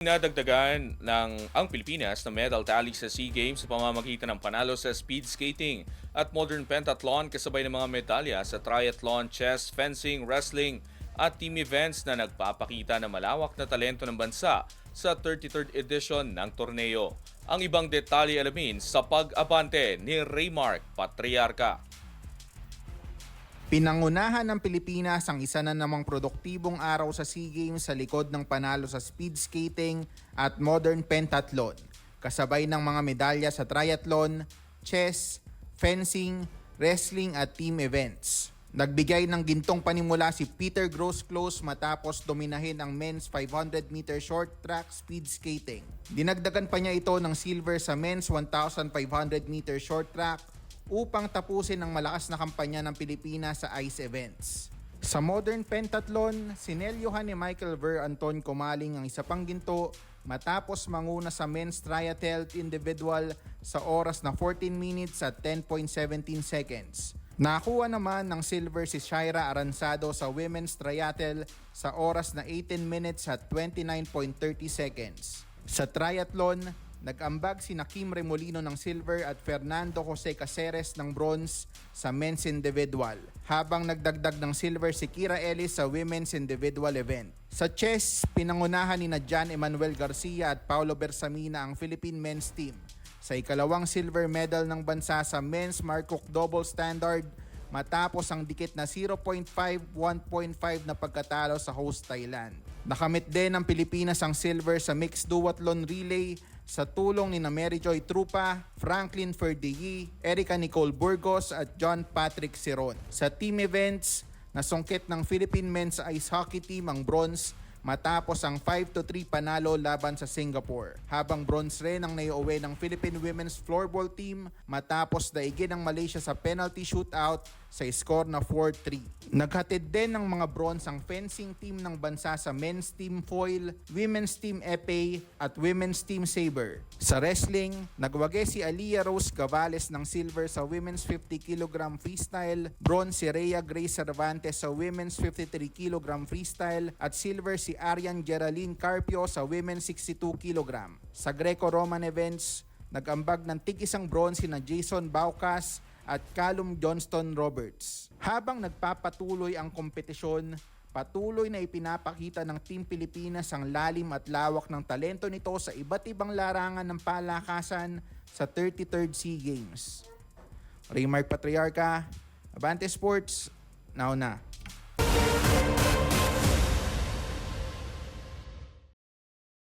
Nadagdagan ng ang Pilipinas na medal tally sa SEA Games sa pamamagitan ng panalo sa speed skating at modern pentathlon kasabay ng mga medalya sa triathlon, chess, fencing, wrestling at team events na nagpapakita ng malawak na talento ng bansa sa 33rd edition ng torneo. Ang ibang detalye alamin sa pag-abante ni Raymark Patriarca. Pinangunahan ng Pilipinas ang isa na namang produktibong araw sa SEA Games sa likod ng panalo sa speed skating at modern pentathlon, kasabay ng mga medalya sa triathlon, chess, fencing, wrestling at team events. Nagbigay ng gintong panimula si Peter Grosclose matapos dominahin ang men's 500-meter short track speed skating. Dinagdagan pa niya ito ng silver sa men's 1,500-meter short track upang tapusin ang malakas na kampanya ng Pilipinas sa ice events. Sa modern pentathlon, sinelyohan ni Michael Ver Anton Comaling ang isa pang ginto matapos manguna sa men's triathlete individual sa oras na 14 minutes at 10.17 seconds. Nakuha naman ng silver si Shaira Aranzado sa women's triathlete sa oras na 18 minutes at 29.30 seconds. Sa triathlon, nag-ambag si Kim Remolino ng silver at Fernando Jose Caceres ng bronze sa men's individual, habang nagdagdag ng silver si Kira Ellis sa women's individual event. Sa chess, pinangunahan ni Jan Emmanuel Garcia at Paulo Bersamina ang Philippine men's team sa ikalawang silver medal ng bansa sa men's Marcook double standard matapos ang dikit na 0.5-1.5 na pagkatalo sa host Thailand. Nakamit din ng Pilipinas ang silver sa mixed duathlon relay sa tulong ni Mary Joy Trupa, Franklin Ferdiyi, Erica Nicole Burgos at John Patrick Siron. Sa team events, nasungkit ng Philippine men's ice hockey team ang bronze matapos ang 5-3 panalo laban sa Singapore, habang bronze rin ang naiuwi ng Philippine women's floorball team matapos daigin ng Malaysia sa penalty shootout sa score na 4-3. Naghatid din ng mga bronze ang fencing team ng bansa sa men's team foil, women's team epee at women's team saber. Sa wrestling, nagwagi si Aliyah Rose Gavales ng silver sa women's 50 kg freestyle, bronze si Rhea Grace Cervantes sa women's 53 kg freestyle at silver si Arian Geraldine Carpio sa women's 62 kg. Sa Greco-Roman events, nag-ambag ng tig-isang bronze na Jason Baucas at Callum Johnston Roberts. Habang nagpapatuloy ang kompetisyon, patuloy na ipinapakita ng Team Pilipinas ang lalim at lawak ng talento nito sa iba't ibang larangan ng palakasan sa 33rd SEA Games. Raymark Patriarca, Abante Sports, now na.